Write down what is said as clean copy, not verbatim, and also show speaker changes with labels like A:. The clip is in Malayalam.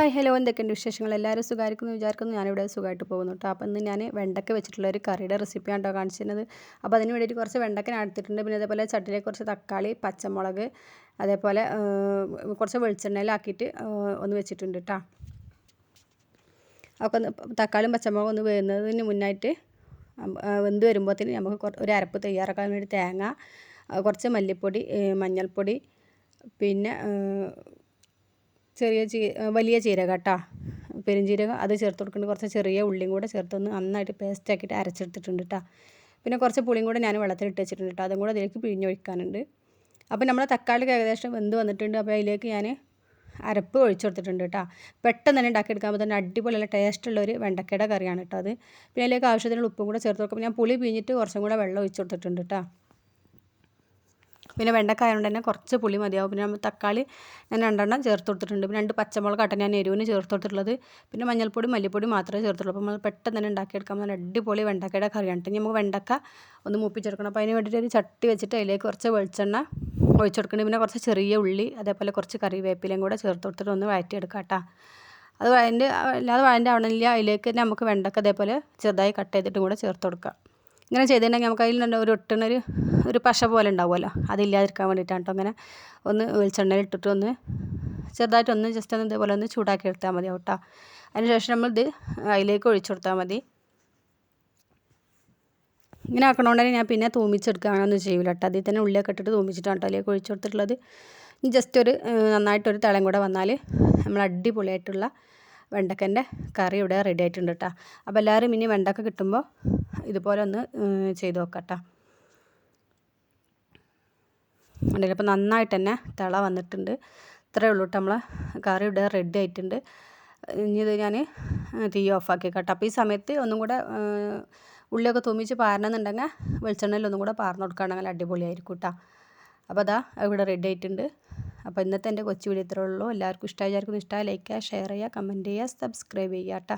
A: ഹായ് ഹലോ എന്തൊക്കെയുണ്ട് വിശേഷങ്ങൾ എല്ലാവരും സുഖമായിരിക്കുന്നു വിചാരിക്കുന്നു ഞാനിവിടെ സുഖമായിട്ട് പോകുന്നു കേട്ടോ. അപ്പോൾ ഇന്ന് ഞാൻ വെണ്ടയ്ക്ക വെച്ചിട്ടുള്ള ഒരു കറിയുടെ റെസിപ്പിയാണ് കേട്ടോ കാണിച്ചിരുന്നത്. അപ്പോൾ അതിന് വേണ്ടിയിട്ട് കുറച്ച് വെണ്ടയ്ക്ക ഞാൻ എടുത്തിട്ടുണ്ട്. പിന്നെ അതേപോലെ ചട്ടിയിലേക്ക് കുറച്ച് തക്കാളി, പച്ചമുളക്, അതേപോലെ കുറച്ച് വെളിച്ചെണ്ണയിലാക്കിയിട്ട് ഒന്ന് വെച്ചിട്ടുണ്ട് കേട്ടോ. അപ്പോൾ തക്കാളിയും പച്ചമുളകും ഒന്ന് വേകുന്നതിന് മുന്നായിട്ട് വെന്ത് വരുമ്പോഴത്തേന് നമുക്ക് ഒരു അരപ്പ് തയ്യാറാക്കാൻ വേണ്ടി തേങ്ങ, കുറച്ച് മല്ലിപ്പൊടി, മഞ്ഞൾപ്പൊടി, പിന്നെ വലിയ ജീരകം കേട്ടോ, പെരുംജീരകം അത് ചേർത്ത് കൊടുക്കുന്നുണ്ട്. കുറച്ച് ചെറിയ ഉള്ളിയും കൂടെ ചേർത്തൊന്ന് നന്നായിട്ട് പേസ്റ്റ് ആക്കിയിട്ട് അരച്ചെടുത്തിട്ടുണ്ട് കേട്ടോ. പിന്നെ കുറച്ച് പുളിയും കൂടെ ഞാൻ വെള്ളത്തിലിട്ട് വെച്ചിട്ടുണ്ട് കേട്ടോ, അതും കൂടെ അതിലേക്ക് പിഴിഞ്ഞൊഴിക്കാനുണ്ട്. അപ്പോൾ നമ്മൾ തക്കാളി ഏകദേശം വെന്ത് വന്നിട്ടുണ്ട്. അപ്പോൾ അതിലേക്ക് ഞാൻ അരപ്പ് ഒഴിച്ചു കൊടുത്തിട്ടുണ്ട് കേട്ടോ. പെട്ടെന്ന് തന്നെ ഉണ്ടാക്കിയെടുക്കാൻ പറ്റുന്ന അടിപൊളി നല്ല ടേസ്റ്റുള്ളൊരു വെണ്ടക്കയുടെ കറിയാണ് കേട്ടോ അത്. പിന്നെ അതിലേക്ക് ആവശ്യത്തിനുള്ള ഉപ്പും കൂടെ ചേർത്ത് കൊടുക്കും. ഞാൻ പുളി പിഴിഞ്ഞിട്ട് കുറച്ചും കൂടെ വെള്ളം ഒഴിച്ചു കൊടുത്തിട്ടുണ്ട് കേട്ടോ. പിന്നെ വെണ്ടക്ക ആയതുകൊണ്ട് തന്നെ കുറച്ച് പുളി മതിയാവും. പിന്നെ നമ്മൾ തക്കാളി ഞാൻ 2 ചേർത്ത് കൊടുത്തിട്ടുണ്ട്. പിന്നെ 2 പച്ചമുളക് ഞാൻ എരിവിന് ചേർത്ത് കൊടുത്തിട്ടുള്ളത്. പിന്നെ മഞ്ഞൾപ്പൊടി മല്ലിപ്പൊടി മാത്രമേ ചേർത്തുള്ളൂ. അപ്പോൾ നമ്മൾ പെട്ടെന്ന് തന്നെ ഉണ്ടാക്കിയെടുക്കാൻ നല്ല അടിപൊളി വെണ്ടക്കയുടെ കറിയാണ്. ഇനി നമുക്ക് വെണ്ടക്ക ഒന്ന് മൂപ്പിച്ചെടുക്കണം. അപ്പോൾ അതിന് വേണ്ടിയിട്ട് ഒരു ചട്ടി വെച്ചിട്ട് അതിലേക്ക് കുറച്ച് വെളിച്ചെണ്ണ ഒഴിച്ചു കൊടുക്കണം. പിന്നെ കുറച്ച് ചെറിയ ഉള്ളി, അതേപോലെ കുറച്ച് കറിവേപ്പിലയും കൂടെ ചേർത്ത് കൊടുത്തിട്ട് ഒന്ന് വഴറ്റിയെടുക്കാം കേട്ടോ. അത് അല്ലാതെ വഴൻ്റെ ആവണില്ല. അതിലേക്ക് തന്നെ നമുക്ക് വെണ്ടക്ക അതേപോലെ ചെറുതായി കട്ട് ചെയ്തിട്ടും കൂടെ ചേർത്ത് കൊടുക്കാം. ഇങ്ങനെ ചെയ്തിട്ടുണ്ടെങ്കിൽ നമുക്ക് അതിൽ തന്നെ ഒരു പശ പോലെ ഉണ്ടാവുമല്ലോ, അതില്ലാതിരിക്കാൻ വേണ്ടിയിട്ടാണ് കേട്ടോ. അങ്ങനെ ഒന്ന് വെളിച്ചെണ്ണയിൽ ഇട്ടിട്ട് ഒന്ന് ചെറുതായിട്ടൊന്ന് ജസ്റ്റ് ഒന്ന് ഇതേപോലെ ഒന്ന് ചൂടാക്കി എടുത്താൽ മതി കേട്ടോ. അതിന് ശേഷം നമ്മളിത് അതിലേക്ക് ഒഴിച്ചു കൊടുത്താൽ മതി. ഇങ്ങനെ ആക്കണോണ്ടെങ്കിൽ ഞാൻ പിന്നെ തൂമിച്ചെടുക്കുകയാണൊന്നും ചെയ്യില്ല കേട്ടോ. അതിൽ തന്നെ ഉള്ളിയൊക്കെ ഇട്ടിട്ട് തൂമിച്ചിട്ടാണ് കേട്ടോ അതിലേക്ക് ഒഴിച്ചു കൊടുത്തിട്ടുള്ളത്. ഇനി ജസ്റ്റ് നന്നായിട്ടൊരു തിളം കൂടെ വന്നാൽ നമ്മൾ അടിപൊളിയായിട്ടുള്ള വെണ്ടക്കൻ്റെ കറി ഇവിടെ റെഡി ആയിട്ടുണ്ട് കേട്ടോ. അപ്പോൾ എല്ലാവരും ഇനി വെണ്ടക്ക കിട്ടുമ്പോൾ ഇതുപോലെ ഒന്ന് ചെയ്ത് നോക്കാം കേട്ടോ. ഉണ്ടല്ലോ, അപ്പോൾ നന്നായിട്ട് തന്നെ തിള വന്നിട്ടുണ്ട്. ഇത്രയേ ഉള്ളൂ കേട്ടോ, നമ്മളെ കറി ഇവിടെ റെഡി ആയിട്ടുണ്ട്. ഇനി ഇത് ഞാൻ തീ ഓഫാക്കി കേട്ടോ. അപ്പോൾ ഈ സമയത്ത് ഒന്നും കൂടെ ഉള്ളിയൊക്കെ തൂമിച്ച് പാരണമെന്നുണ്ടെങ്കിൽ വെളിച്ചെണ്ണയിൽ ഒന്നും കൂടെ പാർന്ന് കൊടുക്കുകയാണെങ്കിൽ അടിപൊളിയായിരിക്കും കേട്ടോ. അപ്പോൾ അതാ ഇവിടെ റെഡി ആയിട്ടുണ്ട്. അപ്പോൾ ഇന്നത്തെ എൻ്റെ കൊച്ചു വീഡിയോ ഇത്രയേ ഉള്ളൂ. എല്ലാവർക്കും ഇഷ്ടമായി വിചാരിക്കുന്നു. ഇഷ്ടമായി ലൈക്ക് ചെയ്യുക, ഷെയർ ചെയ്യുക, കമൻറ്റ് ചെയ്യുക, സബ്സ്ക്രൈബ് ചെയ്യുക കേട്ടോ.